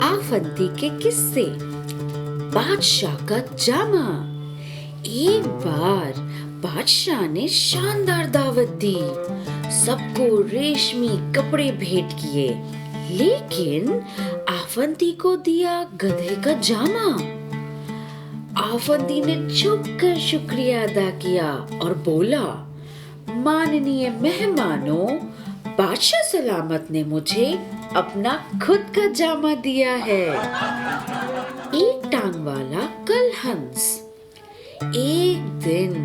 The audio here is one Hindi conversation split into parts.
आफंती के किस्से। बादशाह का जामा। एक बार बादशाह ने शानदार दावत दी, सबको रेशमी कपड़े भेंट किए, लेकिन आफंती को दिया गधे का जामा। आफंती ने चुप कर शुक्रिया अदा किया और बोला, माननीय मेहमानों, बादशाह सलामत ने मुझे अपना खुद का जामा दिया है। एक टांग वाला कलहंस। एक दिन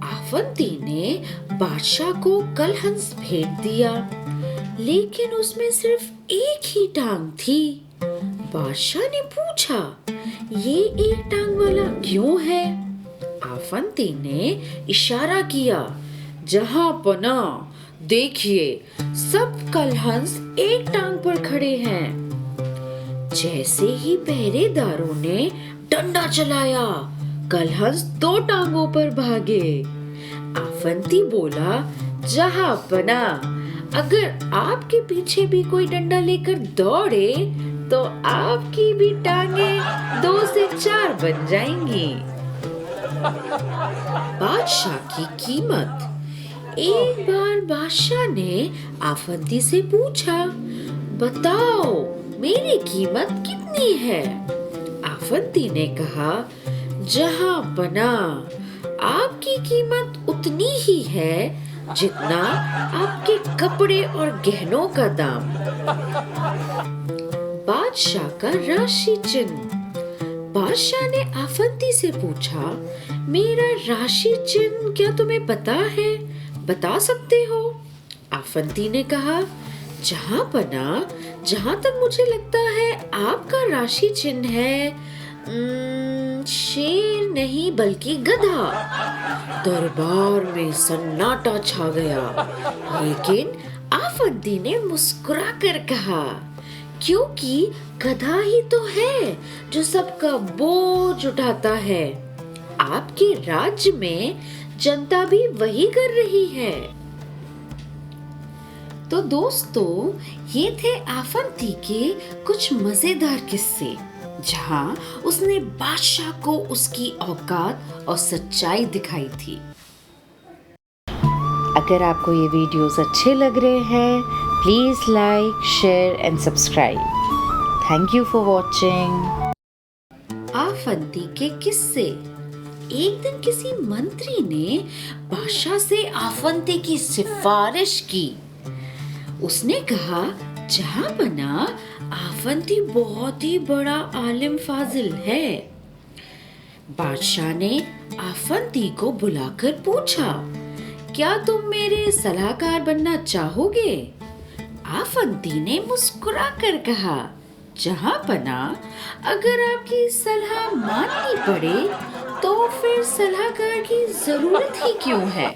आफंती ने बादशाह को कलहंस भेंट दिया, लेकिन उसमें सिर्फ एक ही टांग थी। बादशाह ने पूछा, ये एक टांग वाला क्यों है? आफंती ने इशारा किया, जहां पना देखिए, सब कलहंस एक टांग पर खड़े हैं। जैसे ही पहरेदारों ने डंडा चलाया, कलहंस दो टांगों पर भागे। आफंती बोला, जहां पना, अगर आपके पीछे भी कोई डंडा लेकर दौड़े तो आपकी भी टांगे 2 से 4 बन जाएंगी। बादशाह की कीमत। एक बार बादशाह ने आफंती से पूछा, बताओ मेरी कीमत कितनी है? आफंती ने कहा, जहां पना, आपकी कीमत उतनी ही है जितना आपके कपड़े और गहनों का दाम। बादशाह का राशि चिन्ह। बादशाह ने आफंती से पूछा, मेरा राशि चिन्ह क्या तुम्हें पता है? बता सकते हो? आफंती ने कहा, जहां पना, जहां तक मुझे लगता है आपका राशि चिन्ह है शेर नहीं बल्कि गधा। दरबार में सन्नाटा छा गया, लेकिन आफंती ने मुस्कुराकर कहा, क्योंकि गधा ही तो है जो सबका बोझ उठाता है। आपके राज्य में जनता भी वही कर रही है। तो दोस्तों, ये थे आफंती के कुछ मजेदार किस्से, जहां उसने बादशाह को उसकी औकात और सच्चाई दिखाई थी। अगर आपको ये वीडियोस अच्छे लग रहे हैं, please like, share and subscribe. Thank you for watching. Afanti के किस्से। एक दिन किसी मंत्री ने बादशाह से आफंती की सिफारिश की। उसने कहा, जहां पना, आफंती बहुत ही बड़ा आलिम फाजिल है। बादशाह ने आफंती को बुलाकर पूछा, क्या तुम मेरे सलाहकार बनना चाहोगे? आफंती ने मुस्कुराकर कहा, जहां पना, अगर आपकी सलाह माननी पड़े तो फिर सलाहकार की जरूरत ही क्यों है?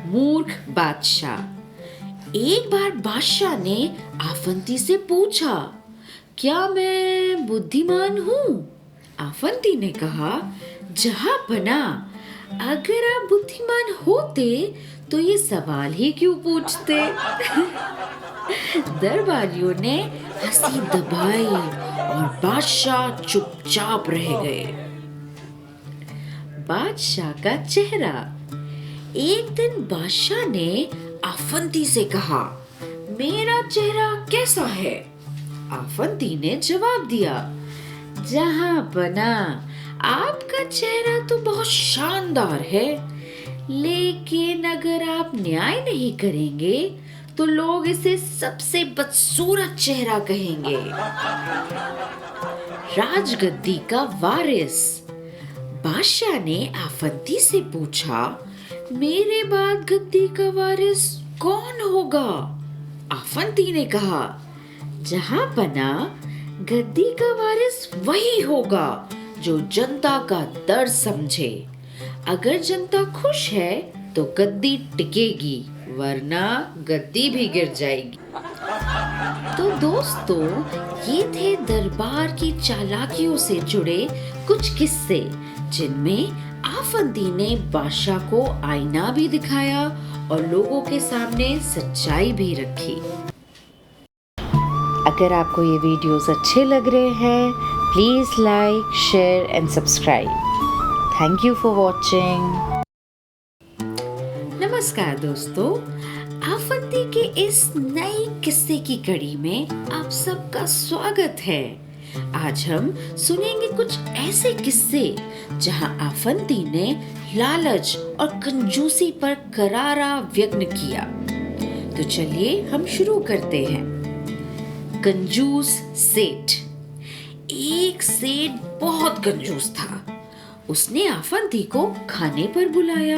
मूर्ख बादशाह। एक बार बादशाह ने आफंती से पूछा, क्या मैं बुद्धिमान हूँ? आफंती ने कहा, जहां पना, अगर आप बुद्धिमान होते तो ये सवाल ही क्यों पूछते? दरबारियों ने हंसी दबाई और बादशाह चुपचाप रह गए। बादशाह का चेहरा। एक दिन बादशाह ने आफंती से कहा, मेरा चेहरा कैसा है? आफंती ने जवाब दिया, जहां पना, आपका चेहरा तो बहुत शानदार है, लेकिन अगर आप न्याय नहीं करेंगे तो लोग इसे सबसे बदसूरत चेहरा कहेंगे। राजगद्दी का वारिस। बादशाह ने आफंती से पूछा, मेरे बाद गद्दी का वारिस कौन होगा? आफंती ने कहा, जहां पना, गद्दी का वारिस वही होगा जो जनता का दर्द समझे। अगर जनता खुश है तो गद्दी टिकेगी, वरना गद्दी भी गिर जाएगी। तो दोस्तों, ये थे दरबार की चालाकियों से जुड़े कुछ किस्से, जिनमें आफंती ने बादशाह को आईना भी दिखाया और लोगों के सामने सच्चाई भी रखी। अगर आपको ये वीडियोस अच्छे लग रहे हैं, please like, share and subscribe. Thank you for watching. नमस्कार दोस्तों, आफंती के इस नई किस्से की कड़ी में आप सबका स्वागत है। आज हम सुनेंगे कुछ ऐसे किस्से जहां आफंती ने लालच और कंजूसी पर करारा व्यंग किया। तो चलिए हम शुरू करते हैं। कंजूस सेठ। एक सेठ बहुत कंजूस था। उसने आफंती को खाने पर बुलाया।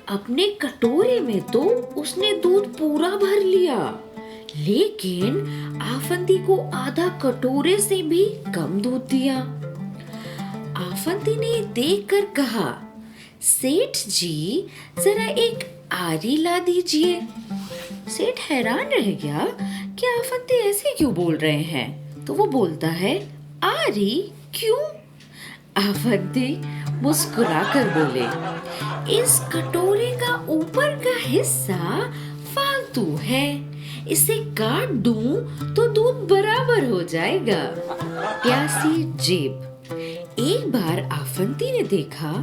अपने कटोरे में तो उसने दूध पूरा भर लिया, लेकिन आफंती को आधा कटोरे से भी कम दूध दिया। आफंती ने देखकर कहा, सेठ जी, जरा एक आरी ला दीजिए। सेठ हैरान रह गया कि आफंती ऐसे क्यों बोल रहे हैं। तो वो बोलता है, आरी क्यों? आफंती मुस्कुराकर बोले, इस कटोरे का ऊपर का हिस्सा फालतू है, इसे काट दूं तो दूध बराबर हो जाएगा। प्यासी जेब। एक बार आफंती ने देखा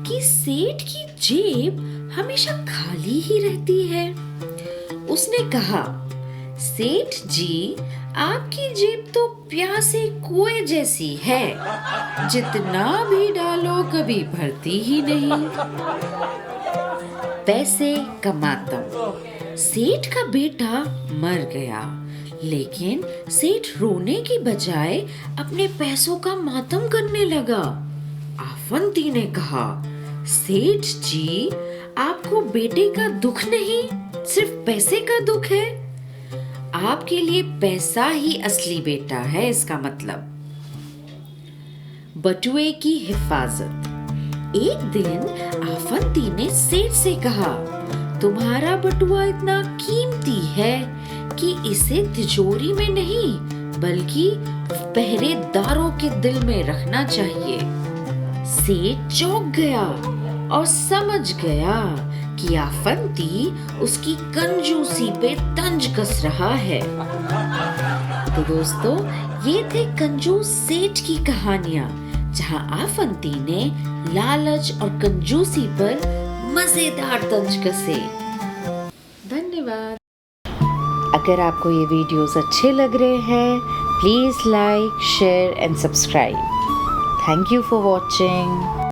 कि सेठ की जेब हमेशा खाली ही रहती है। उसने कहा, सेठ जी, आपकी जेब तो प्यासे कुएं जैसी है, जितना भी डालो कभी भरती ही नहीं। पैसे कमाता। सेठ का बेटा मर गया, लेकिन सेठ रोने की बजाय अपने पैसों का मातम करने लगा। आफंती ने कहा, सेठ जी, आपको बेटे का दुख नहीं, सिर्फ पैसे का दुख है। आपके लिए पैसा ही असली बेटा है, इसका मतलब। बटुए की हिफाजत। एक दिन आफंती ने सेठ से कहा, तुम्हारा बटुआ इतना कीमती है कि इसे तिजोरी में नहीं बल्कि पहरेदारों के दिल में रखना चाहिए। सेठ चौंक गया और समझ गया कि आफंती उसकी कंजूसी पे तंज कस रहा है। तो दोस्तों, ये थे कंजूस सेठ की कहानियां, जहां आफंती ने लालच और कंजूसी पर मजेदार तंज कसे। धन्यवाद। अगर आपको ये वीडियोस अच्छे लग रहे हैं, please like, share and subscribe. Thank you for watching.